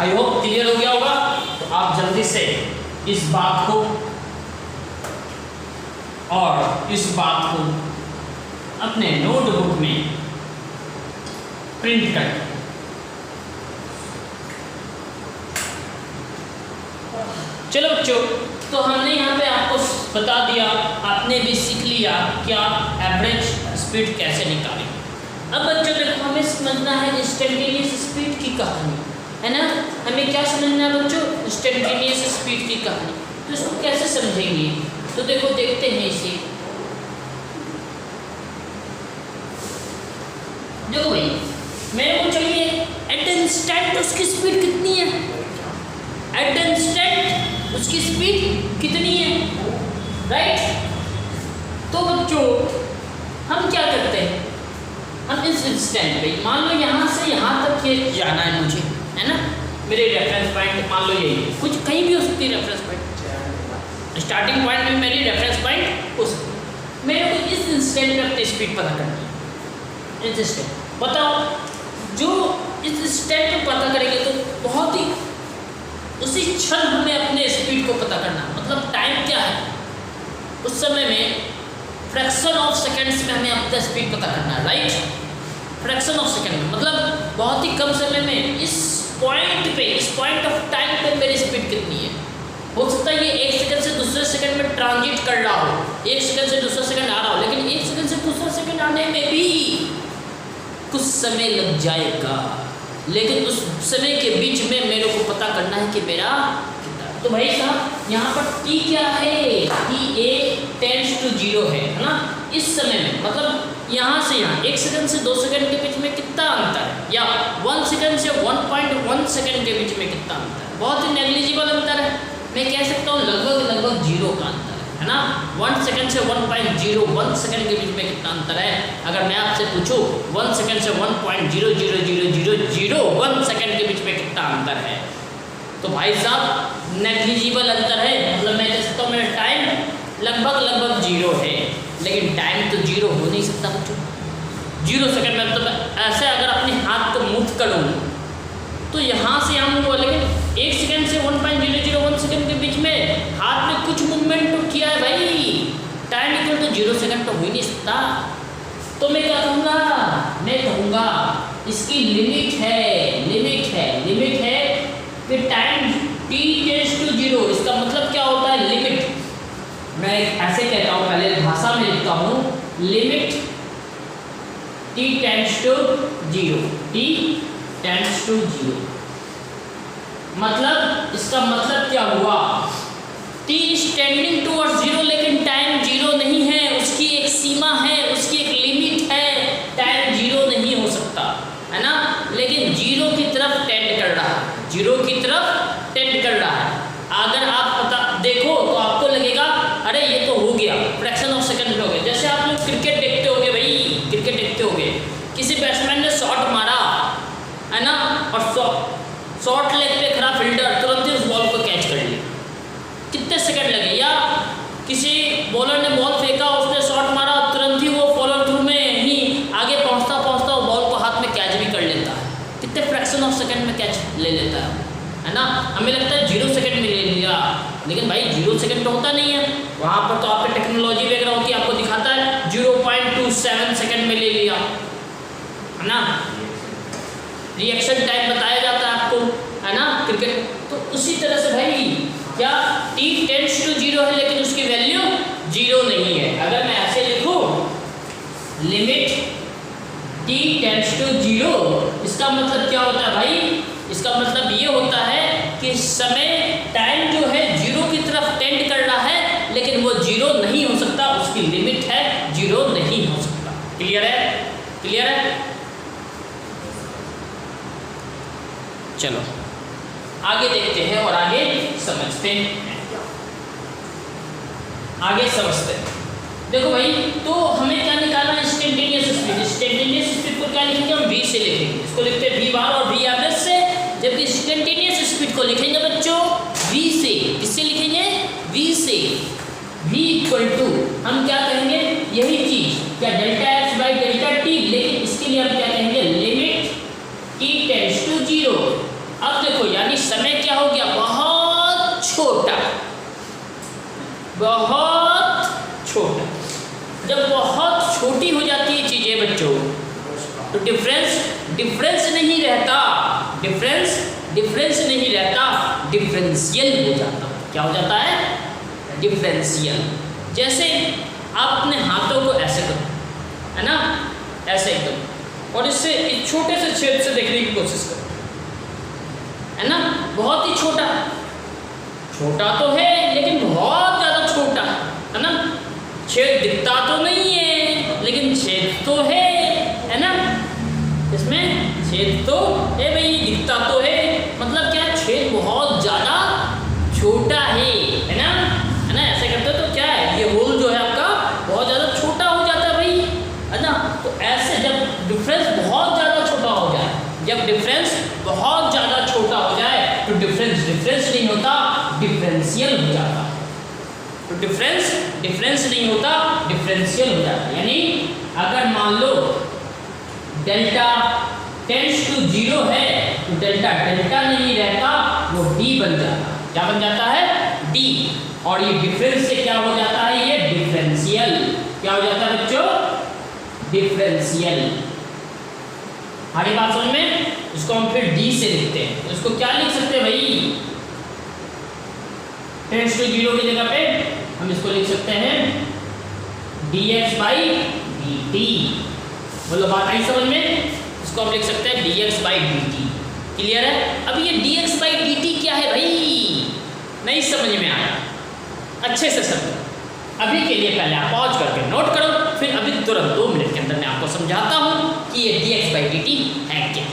आई होप क्लियर हो गया होगा। तो आप जल्दी से इस बात को और इस बात को अपने नोटबुक में प्रिंट कर। चलो बच्चों, तो हमने यहाँ पे आपको बता दिया, आपने भी सीख लिया क्या एवरेज स्पीड कैसे निकालें। अब बच्चों देखो, हमें समझना है इंस्टेंटेनियस स्पीड की कहानी, है ना। हमें क्या समझना है बच्चों, इंस्टेंटेनियस स्पीड की कहानी। तो इसको कैसे समझेंगे, तो देखो देखते हैं इसे। देखो भाई, मेरे को चाहिए एट इंस्टेंट उसकी स्पीड कितनी है, एट इंस्टेंट उसकी स्पीड कितनी है, राइट। तो बच्चों हम क्या करते हैं, हम इस इंस्टेंट पे मान लो यहाँ से यहाँ तक ये जाना है मुझे, है ना। मेरे रेफरेंस पॉइंट मान लो यही है, कुछ कहीं भी हो सकती है रेफरेंस पॉइंट, स्टार्टिंग पॉइंट में मेरी रेफरेंस पॉइंट उस, मेरे को इस इंस्टेंट पे अपनी स्पीड पता करनी है। इस इंस्टेंट बताओ, जो इस इंस्टेंट पे पता करेंगे तो बहुत ही उसी क्षण हमें अपने स्पीड को पता करना, मतलब टाइम क्या है उस समय में, फ्रैक्शन ऑफ सेकंड्स में हमें अपना स्पीड पता करना है, राइट। फ्रैक्शन ऑफ सेकंड में मतलब बहुत ही कम समय में इस पॉइंट पे, इस पॉइंट ऑफ टाइम पे मेरी स्पीड कितनी है। हो सकता है ये 1 सेकंड से दूसरे सेकंड में ट्रांजिट कर रहा हो, 1 सेकंड से दूसरा सेकंड आ रहा हो, लेकिन 1 सेकंड से दूसरा सेकंड आने में भी कुछ समय लग जाएगा, लेकिन उस समय के बीच में मेरे को पता करना है कि मेरा कितना। तो भाई साहब यहाँ पर t क्या है, t a टेंड्स टू 0 है ना। इस समय में मतलब यहाँ से यहाँ 1 सेकंड से 2 सेकंड के बीच में कितना अंतर है, या 1 सेकंड से 1.1 सेकंड के बीच में कितना अंतर है, बहुत ही नेग्लिजिबल अंतर है। मैं कह सकता हूँ लगभग 0 का अंतर है ना। 1 सेकंड से 1.01 सेकंड के बीच में कितना अंतर है। अगर मैं आपसे पूछूं 1 सेकंड से 1.0000001 सेकंड के बीच में कितना अंतर है, तो भाई साहब नेग्लिजिबल अंतर है। मतलब मैं कह सकता हूँ मेरा टाइम लगभग 0 है, लेकिन टाइम तो 0 हो नहीं सकता बच्चों। 0 सेकंड में मतलब ऐसे अगर अपने हाथ को मूव करूँ तो यहाँ से यहाँ मूव हुआ, लेकिन 1 सेकंड से 1.001 सेकंड के बीच में हाथ में कुछ मूवमेंट तो किया है भाई। टाइम इक्वल तो 0 सेकंड तो हो ही नहीं सकता। तो मैं क्या कहूँगा, मैं कहूँगा इसकी लिमिट है फिर टाइम t टेंड्स टू 0। इसका मतलब क्या होता है, लिमिट। मैं ऐसे कहता हूँ, पहले भाषा में लिखता हूँ, limit t tends to 0, t tends to zero. मतलब इसका मतलब क्या हुआ, t is tending towards zero, लेकिन टाइम जीरो नहीं है, उसकी एक सीमा है, उसकी एक लिमिट है, टाइम जीरो नहीं हो सकता, है ना, लेकिन जीरो की तरफ टेंड कर रहा है, जीरो की तरफ टेंड कर रहा है। अगर आप पता देखो तो आपको लगेगा अरे ये तो हो गया, फ्रैक्शन ऑफ सेकंड में हो गया। जैसे आप लोग क्रिकेट देखते होगे भाई, क्रिकेट देखते होगे, किसी बैट्समैन ने शॉट मारा, है ना, और शॉर्ट लेग पे खड़ा फील्डर तुरंत ही उस बॉल को कैच कर लिया, कितने सेकंड लगे। या किसी बॉलर ने बॉल फेंका, उसने शॉट मारा, तुरंत ही वो फॉलो थ्रू में ही आगे पहुंचता पहुंचता वो बॉल को हाथ में कैच भी कर लेता है, कितने फ्रैक्शन ऑफ सेकंड में कैच ले लेता है ना। हमें लगता है 0 सेकंड में ले लिया, लेकिन भाई 0 सेकंड तो होता नहीं है, वहाँ पर तो आपकी टेक्नोलॉजी वगैरह होती है, आपको दिखाता है 0.27 सेकंड में ले लिया, है ना, रिएक्शन टाइम बताया जाता है आपको, है ना, क्रिकेट। तो उसी तरह से भाई क्या t टेंड्स टू जीरो है, लेकिन उसकी वैल्यू जीरो नहीं है। अगर मैं ऐसे लिखूं limit t tends to zero, इसका मतलब क्या होता है भाई, इसका मतलब ये होता है कि समय टाइम जो है जीरो की तरफ टेंड कर रहा है, लेकिन वो जीरो नहीं हो सकता, उसकी लिमिट है, जीरो नहीं हो सकता। क्लियर है, क्लियर है। चलो आगे देखते हैं और आगे समझते हैं, आगे समझते हैं। देखो भाई, तो हमें क्या निकालना है, इंस्टेंटेनियस स्पीड। इंस्टेंटेनियस स्पीड को क्या लिखेंगे हम, v से लिखेंगे, इसको लिखते हैं v बार और v एवरेज से। जबकि इंस्टेंटेनियस स्पीड को लिखेंगे बच्चों v से, किससे लिखेंगे, v से। v इक्वल टू हम क्या कहेंगे, यही चीज क्या delta x by delta t, लेकिन इसके लिए हम क्या कहेंगे, limit t tends to zero. अब देखो यानी समय क्या हो गया, बहुत छोटा, बहुत छोटा। जब बहुत छोटी हो जाती है चीजें बच्चों, तो डिफरेंस नहीं रहता, डिफरेंस नहीं रहता, डिफरेंशियल हो जाता। क्या हो जाता है, डिफरेंशियल। जैसे आप अपने हाथों को ऐसे करो, है ना, ऐसे एकदम, और इससे इस छोटे से छेद से देखने की कोशिश करो, है ना, बहुत ही छोटा, छोटा तो है लेकिन बहुत ज़्यादा छोटा, है ना, छेद दिखता तो नहीं है लेकिन छेद तो है ना, इसमें छेद तो है भाई, दिखता तो है, मतलब क्या, छेद बहुत ज़्यादा छोटा है ना, है ना। ऐसे करते हो तो क्या है, ये होल जो है आपका बहुत ज़्यादा छोटा हो जाता है भाई, है ना। तो ऐसे जब डिफरेंस बहुत ज़्यादा छोटा हो जाए, जब डिफरेंस बहुत ज़्यादा छोटा हो जाए तो डिफरेंस नहीं होता, डिफरेंशियल हो जाता। तो डिफरेंस नहीं होता, डिफरेंशियल हो जाता। यानी अगर मान लो डेल्टा टेंड्स टू जीरो है तो डेल्टा नहीं रहता, वो d बन जाता। क्या बन जाता है, d। और ये डिफरेंस से क्या हो जाता है, ये डिफरेंशियल। क्या हो जाता है बच्चों, डिफरेंशियल। आगे बात समझ में, इसको हम फिर d से लिखते हैं। तो इसको क्या लिख सकते हैं भाई, टेंड्स टू जीरो की जगह पे हम इसको लिख सकते हैं dx बाई dt। बोलो बात आई समझ में, इसको हम लिख सकते हैं dx बाई dt। क्लियर है। अब ये dx बाई dt क्या है भाई, नहीं समझ में आया, अच्छे से समझो। अभी के लिए पहले आप पॉज करके नोट करो, फिर अभी तुरंत 2 मिनट के अंदर मैं आपको समझाता हूँ कि ये dx बाई dt है क्या।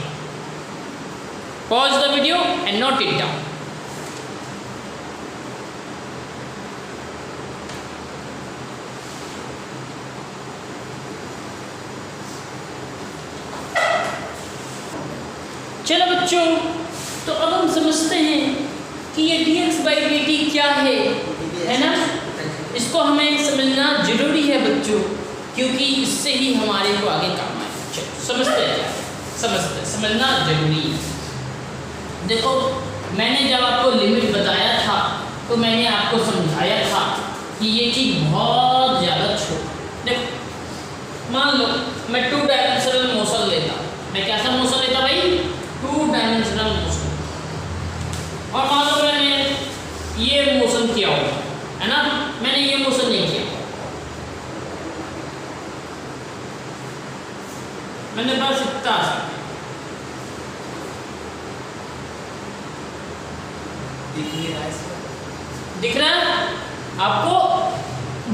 Pause the video and note it down. चलो बच्चों, तो अब हम समझते हैं कि ये dx बाई dt क्या है ना। इसको हमें समझना जरूरी है बच्चों, क्योंकि इससे ही हमारे को आगे काम आए। चलो समझते हैं, समझना जरूरी है। देखो मैंने जब आपको लिमिट बताया था तो मैंने आपको समझाया था कि ये चीज़ बहुत ज़्यादा छोटी। देखो मान लो मैं 2 डायमेंशनल मोशन लेता, मैं कैसा मोशन लेता भाई, 2 डायमेंशनल मोशन। और मान लो मैंने ये मोशन किया हो, है ना, मैंने ये मोशन नहीं किया, मैंने बस इतना आपको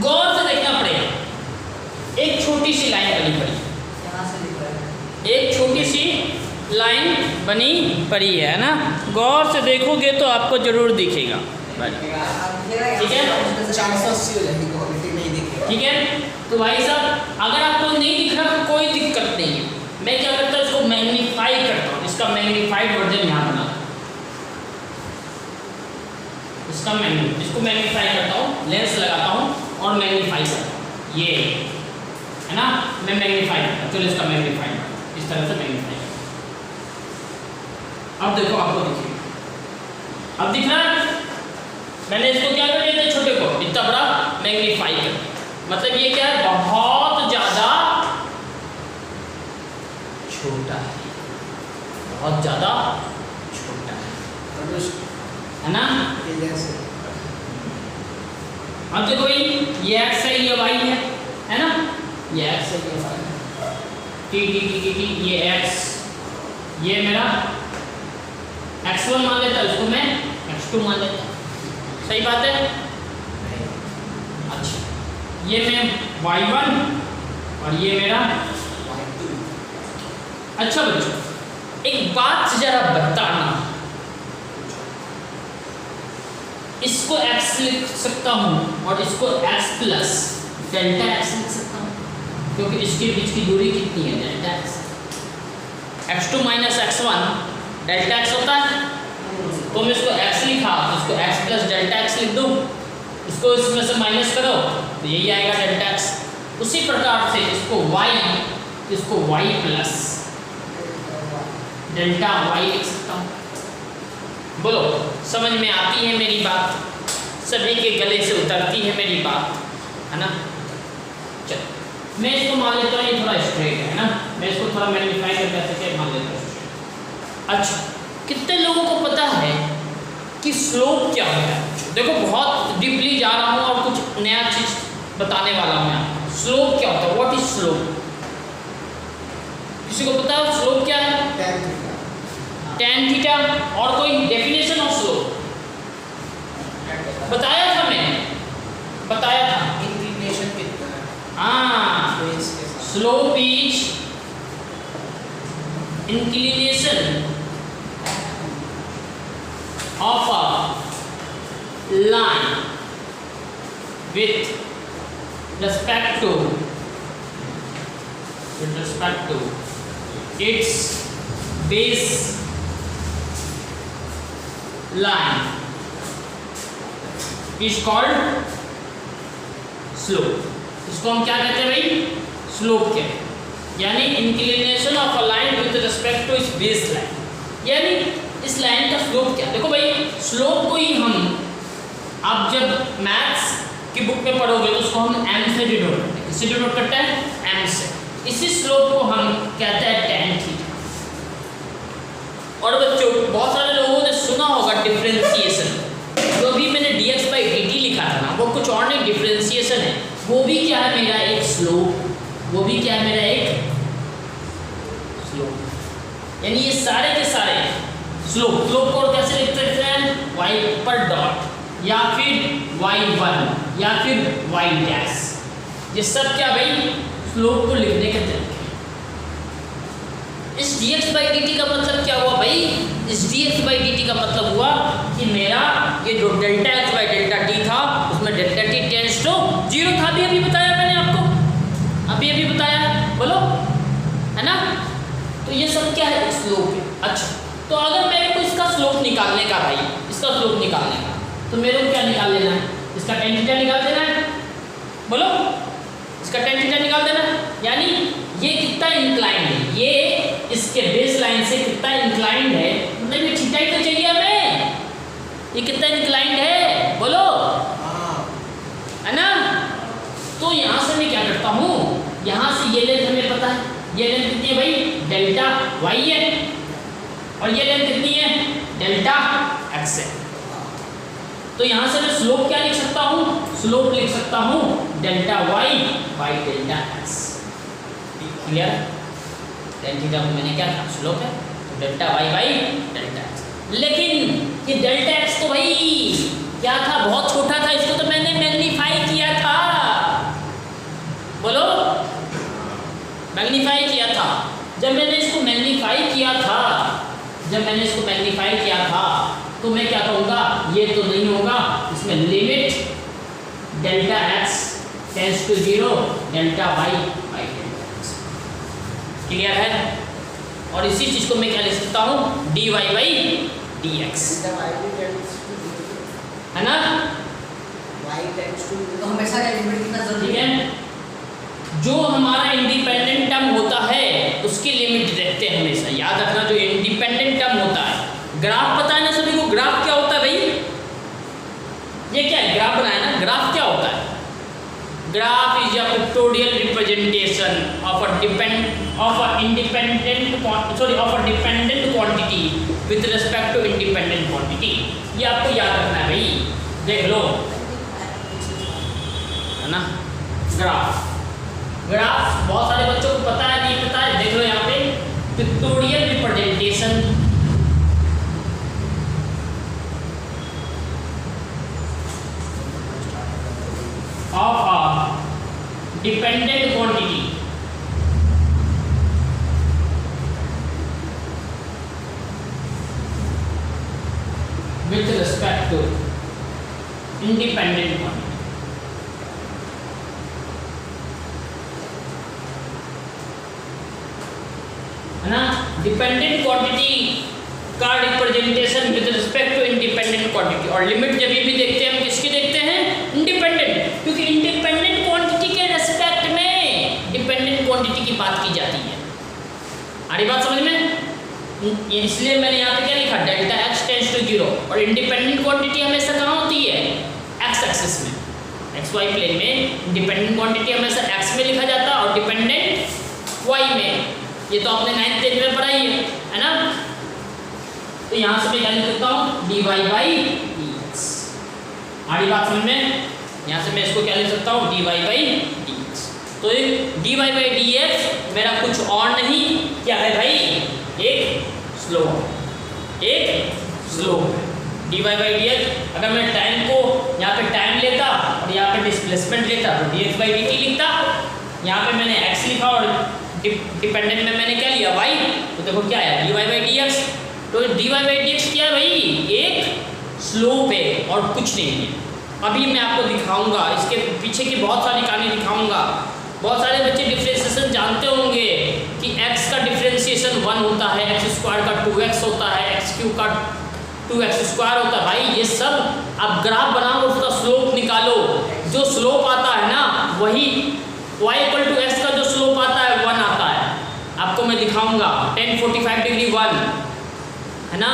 गौर से देखना पड़ेगा। एक छोटी सी लाइन बनी पड़ी,
यहाँ से लिख रहा है।
एक छोटी सी लाइन बनी पड़ी है ना, गौर से देखोगे तो आपको जरूर दिखेगा। ठीक है,
480 हो जाएगी, क्वालिटी नहीं दिखेगा।
ठीक है। तो भाई साहब अगर आपको नहीं दिख रहा तो कोई दिक्कत नहीं है, मैं क्या करता हूँ इसको मैग्नीफाई करता हूँ, इसका मैग्नीफाइड वर्जन यहाँ बना, इसको मैग्नीफाई करता हूँ, लेंस लगाता हूँ और मैग्नीफाई करता हूँ, ये है ना, मैं मैग्नीफाई करता हूँ। चलो इसका मैग्नीफाई इस तरह से मैग्नीफाई। अब देखो आपको दिखेगा, अब दिख रहा है। मैंने इसको क्या कर दिया था, छोटे को इतना बड़ा मैग्नीफाई कर, मतलब ये क्या है, बहुत ज़्यादा छोटा है, बहुत ज़्यादा छोटा है ना।
ये जैसे
अब देखो भाई ये एक्स है, ये वाई है ना, ये एक्स है, ये वाई है, टी ये एक्स, ये मेरा x1 मान लेता है, उसको मैं x2 मान लेता, सही बात है। अच्छा, ये मैं y1 और ये मेरा y2। अच्छा बच्चों एक बात जरा बताना, इसको x लिख सकता हूँ और इसको x प्लस डेल्टा x लिख सकता हूँ, क्योंकि इसके बीच की दूरी कितनी है, delta x। x2 minus x1 delta x होता है, तो मैं इसको x लिखा तो इसको x प्लस डेल्टा x लिख दूँ, इसको इसमें से माइनस करो तो यही आएगा डेल्टा x। उसी प्रकार से इसको y प्लस डेल्टा y लिख सकता हूँ। बोलो समझ में आती है मेरी बात, सभी के गले से उतरती है मेरी बात, है ना। चलो मैं इसको मान लेता हूँ ये थोड़ा स्ट्रेट है ना, मैं इसको थोड़ा मैग्नीफाई करके मान लेता हूँ। अच्छा कितने लोगों को पता है कि स्लोप क्या होता है? देखो बहुत डीपली जा रहा हूँ और कुछ नया चीज बताने वाला हूँ मैं। स्लोप क्या होता है, व्हाट इज स्लोप? किसी को पता है स्लोप क्या है? tan theta. और कोई डेफिनेशन ऑफ स्लोप बताया था मैंने, बताया था।
इंक्लिनेशन कितना है?
हाँ,
तो इसके साथ
slope is inclination of a line with respect to its base line is called slope। इसको हम क्या कहते हैं भाई? स्लोप कहते हैं, यानी inclination of a line with respect to its base line, यानी इस लाइन का स्लोप क्या। देखो भाई स्लोप को ही हम, आप जब मैथ्स की बुक में पढ़ोगे तो उसको हम m से डिनोट करते हैं। किससे डिनोट करते हैं? m से। इसी स्लोप को हम कहते हैं tan थीटा। और बच्चों बहुत सारे लोगों ने सुना होगा डिफरेंशिएशन, जो भी मैंने dx/dt लिखा था ना, वो कुछ और नहीं, डिफरेंशिएशन है। वो भी क्या है? मेरा एक स्लोप, वो भी क्या है? मेरा एक स्लोप। यानी ये सारे के सारे स्लोप को कैसे लिख सकते हैं? y पर डॉट या फिर y1 या फिर y डैश, ये सब क्या भाई स्लोप को लिखने के तरीके। इस dx/dt का मतलब क्या हुआ भाई? इस dx/dt का मतलब हुआ कि मेरा ये जो delta x by delta t था उसमें डेल्टा t टेंड्स टू 0 था। अभी बताया मैंने आपको, अभी बताया, बोलो है ना। तो ये सब क्या है? स्लोप है। अच्छा तो अगर मेरे को इसका स्लोप निकालने का भाई, इसका स्लोप निकालने का, तो मेरे को क्या निकाल लेना है? इसका tan थीटा निकाल देना है। बोलो इसका tan थीटा निकाल देना है। यानी ये कितना इंक्लाइंड है, ये इसके बेस लाइन से कितना इंक्लाइंड है, मतलब ये थीटा ही तो चाहिए हमें। ये कितना इंक्लाइंड है बोलो, है ना। तो यहाँ से मैं क्या करता हूँ, यहाँ से ये लेंथ हमें पता है, ये लेंथ कितनी है भाई? डेल्टा y है, और ये लेंथ कितनी है? डेल्टा x है। तो यहाँ से मैं स्लोप क्या लिख सकता हूँ? स्लोप लिख सकता हूँ delta y by delta x। Clear? tan theta को मैंने क्या था? स्लोप है, तो delta y by delta x। लेकिन ये डेल्टा x तो भाई क्या था? बहुत छोटा था, इसको तो मैंने जब मैंने इसको मैग्नीफाई किया था तो मैं क्या कहूँगा, ये तो नहीं होगा, इसमें limit delta x tends to 0 delta y by delta x। Clear है? और इसी चीज़ को मैं क्या लिख सकता हूँ, dy बाई dx, है ना?
तो हमेशा एलिमेंट कितना जरूरी
ठीक है, जो हमारा इंडिपेंडेंट टर्म होता है उसकी लिमिट देखते हैं हमेशा। याद रखना, जो इंडिपेंडेंट टर्म होता है, ग्राफ पता है ना सभी को, ग्राफ क्या होता है भाई? ये क्या है, ग्राफ बनाया ना, ग्राफ क्या होता है? Graph is a pictorial representation of a dependent quantity with respect to independent quantity. ये आपको याद रखना है भाई, देख लो, है ना? ग्राफ बहुत सारे बच्चों को पता है, नहीं पता है, देख लो यहाँ पे, pictorial representation of a dependent quantity with respect to independent quantity। है ना? डिपेंडेंट क्वांटिटी का representation with respect to independent quantity. और लिमिट जब भी देखते हैं हम किसकी देखते हैं, इंडिपेंडेंट, क्योंकि इंडिपेंडेंट क्वांटिटी के रिस्पेक्ट में डिपेंडेंट क्वांटिटी की बात की जाती है। आ रही बात समझ में? इसलिए मैंने यहाँ पे क्या लिखा, डेल्टा x टेंड्स टू 0। और इंडिपेंडेंट क्वांटिटी हमेशा कहाँ होती है, x एक्सिस में, xy प्लेन में इंडिपेंडेंट क्वांटिटी हमेशा x में लिखा जाता है और डिपेंडेंट y में। ये तो आपने 9th 10th में पढ़ा ही है ना? तो यहाँ से मैं क्या लिख सकता हूँ, dy बाई dx। आ रही बात समझ में? यहाँ से मैं इसको क्या लिख सकता हूँ, dy बाई dx। तो dy बाई dx मेरा कुछ और नहीं, क्या है भाई, एक स्लोप है। dy बाई dx, अगर मैं टाइम को यहाँ पे टाइम लेता और यहाँ पे डिस्प्लेसमेंट लेता तो dx बाई dt लिखता। यहाँ पे मैंने x लिखा और डिपेंडेंट में मैंने क्या लिया, y, तो देखो क्या है, dy बाई dx। तो dy बाई dx क्या है भाई, एक स्लोप है और कुछ नहीं है। अभी मैं आपको दिखाऊंगा, इसके पीछे की बहुत सारी कहानी दिखाऊंगा। बहुत सारे बच्चे डिफ्रेंशिएशन जानते होंगे कि x का डिफ्रेंशिएशन 1 होता है, x स्क्वायर का 2x होता है, x क्यूब का 2x स्क्वायर होता है। भाई ये सब आप ग्राफ बनाओ, उसका स्लोप निकालो, जो स्लोप आता है ना वही y इक्वल टू x का जो स्लोप आता है 1 आता है। आपको मैं दिखाऊंगा, tan 45 डिग्री 1 है ना,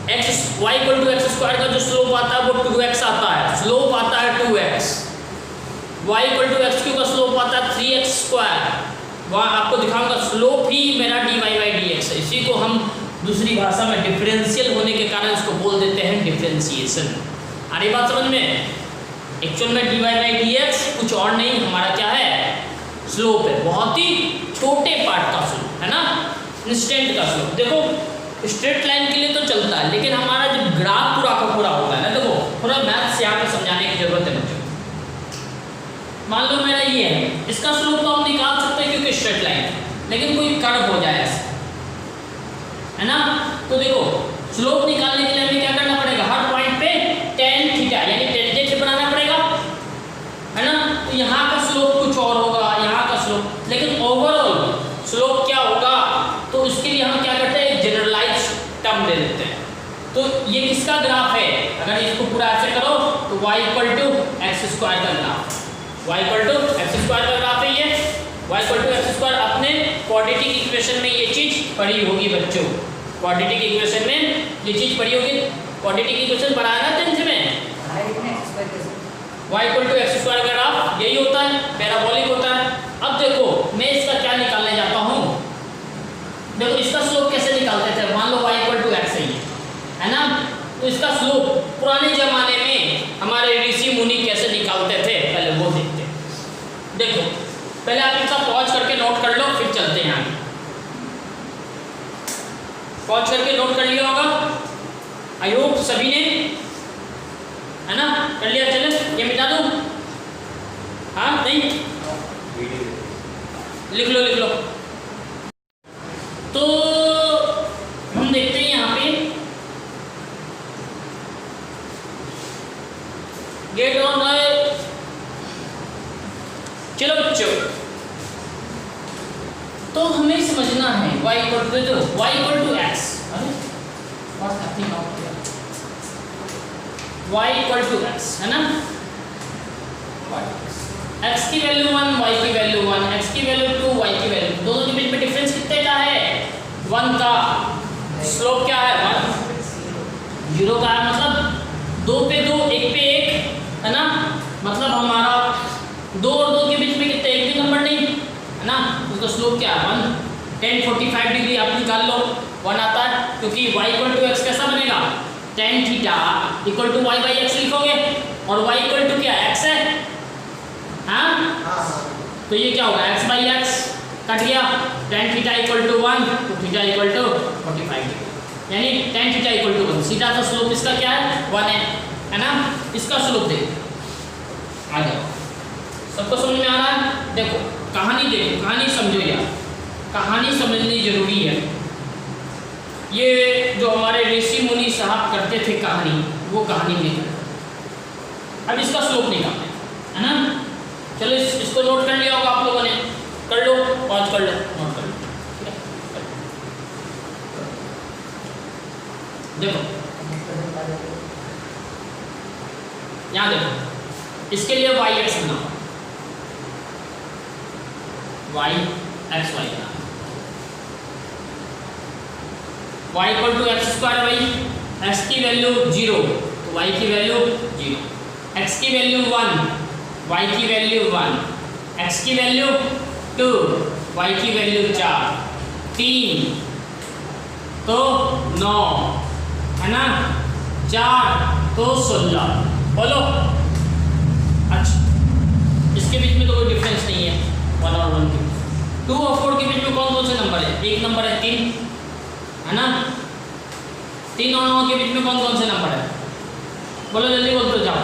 y equal to x square का जो स्लोप आता है वो 2x आता है, स्लोप आता है 2x। y equal to x cube का स्लोप आता है 3x स्क्वायर। वहाँ आपको दिखाऊंगा, स्लोप ही मेरा dy बाई dx है। इसी को हम दूसरी भाषा में डिफरेंशियल होने के कारण इसको बोल देते हैं डिफरेंशिएशन। आ रही बात समझ में? एक्चुअल में dy बाई dx कुछ और नहीं, हमारा क्या है, स्लोप है, बहुत ही छोटे पार्ट का स्लोप, है ना, इंस्टेंट का स्लोप। देखो स्ट्रेट लाइन के लिए तो चलता है, लेकिन हमारा जब ग्राफ पूरा का पूरा होता है ना, देखो थोड़ा मैथ्स यहाँ पे समझाने की जरूरत है बच्चों। मान लो मेरा ये है, इसका स्लोप तो हम निकाल सकते हैं क्योंकि स्ट्रेट लाइन है, लेकिन कोई कर्व हो जाए ऐसे, है ना, तो देखो स्लोप निकालने के लिए हमें क्या करना पड़ेगा, हर पॉइंट पे tan थीटा यानी टेंजेंट बनाना पड़ेगा, है ना। तो यहाँ का स्लोप कुछ और होगा, यहाँ का स्लोप, लेकिन ओवरऑल स्लोप क्या होगा, तो उसके लिए हम क्या करते हैं, जनरलाइज टर्म ले लेते हैं। तो ये किसका ग्राफ है, अगर इसको पूरा ऐसे करो तो y equal to x square का graph, y equal to x square का ग्राफ है ये। y equal to x square अपने क्वाड्रेटिक इक्वेशन में ये चीज पढ़ी होगी बच्चों, क्वाड्रेटिक इक्वेशन में ये चीज पढ़ी होगी। क्वाड्रेटिक इक्वेशन पढ़ाया ना 10th में, y equal to x square का ग्राफ यही होता है, पैराबोलिक होता है। अब देखो मैं इसका क्या निकालने जाता हूँ, देखो इसका स्लोप कैसे निकालते थे, मान लो y इक्वल टू एक्स है ना, तो इसका स्लोप पुराने जमाने में हमारे ऋषि मुनि कैसे निकालते थे पहले वो देखते हैं। देखो पहले आप इसका पॉज करके नोट कर लो, फिर चलते हैं आगे। पॉज करके नोट कर लिया होगा, आई होप सभी ने, है ना, कर लिया। चलो ये मिटा दूं, हाँ नहीं, लिख लो। गेट ऑन है। चलो बच्चों, तो हमें समझना है y इक्वल टू x। अरे what's happening out here? y equal to x है ना, x की वैल्यू 1, y की वैल्यू 1, x की वैल्यू 2, y की वैल्यू 2। दोनों के बीच में डिफरेंस कितने का है? 1 का। स्लोप क्या है? 1 0 का है। मतलब 2 पे 2, 1 पे 1 है ना। मतलब हमारा 2 और 2 के बीच में कितने? एक भी नंबर नहीं है ना। उसका स्लोप क्या है? 1। tan 45 डिग्री आप निकाल लो, 1 आता है, क्योंकि y इक्वल टू x कैसा बनेगा? tan theta equal to y by x लिखोगे, और y इक्वल टू क्या? x है। हाँ, तो ये क्या होगा? x बाई x कट गया। tan थीटा इक्वल टू 1, तो थीटा इक्वल टू 45 डिग्री, यानी tan theta equal to 1। Theta का स्लोप इसका क्या है? 1 है ना। इसका स्लोप देखो, आ जाओ, सबको समझ में आ रहा है? देखो कहानी, देखो कहानी समझो यार, कहानी समझनी जरूरी है। ये जो हमारे ऋषि मुनि साहब करते थे कहानी, वो कहानी नहीं करते। अब इसका स्लोप निकालना है ना। चलो इसको नोट कर लिया होगा आप लोगों ने, कर लो, पॉज कर लो, नोट कर लो। देखो यहाँ देखो, इसके लिए y x बनाओ, y x y बना, y equal to x square भाई। x की वैल्यू 0 तो y की वैल्यू 0, x की वैल्यू 1, y की वैल्यू 1, x की वैल्यू 2, y की वैल्यू 4, 3 तो 9 है ना, 4 तो 16। बोलो अच्छा, इसके बीच में तो कोई डिफरेंस नहीं है 1 और 1 के। 2 और 4 के बीच में कौन से नंबर है? एक नंबर है 3 है ना। 3 और 9 के बीच में कौन से नंबर है? बोलो जल्दी बोल तो जाओ।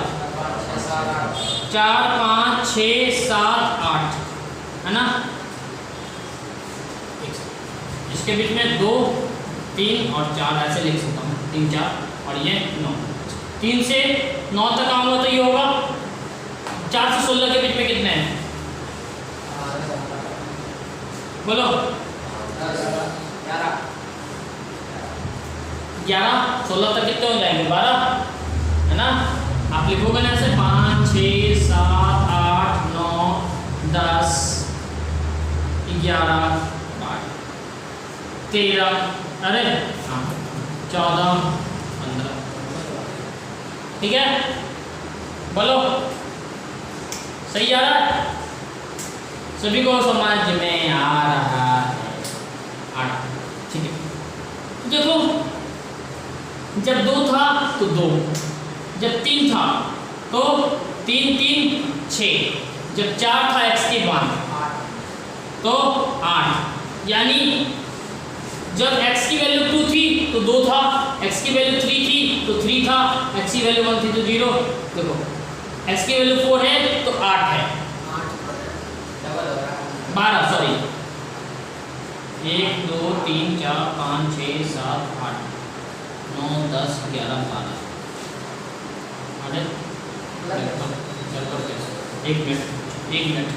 4 5 6 7 8 है ना। इसके बीच में 2 3 और 4 ऐसे लिख सकता हूँ, 3 4 और ये 9। 3 से 9 तक आऊँगा तो ये होगा। 4 से 16 के बीच में कितने हैं? बोलो 11। 16 तक कितने हो जाएंगे? 12 है ना। आप लिखोगे ना ऐसे 5 6 7 8 9 10 11 12 13, अरे हाँ 14 15। ठीक है, बोलो सही आ रहा है? सभी को समझ में आ रहा है? ठीक है, देखो जब 2 था तो 2, जब 3 था तो 3 3 6, जब 4 था x की 1 तो 8, यानी जब x की वैल्यू 2 थी तो 2 था, x की वैल्यू 3 थी तो 3 था, x की वैल्यू 1 थी तो 0। देखो x की वैल्यू 4 है तो 8 है, 12 सॉरी, 1 2 3 4 5 6 7 8 9 10 11 12। अरे एक मिनट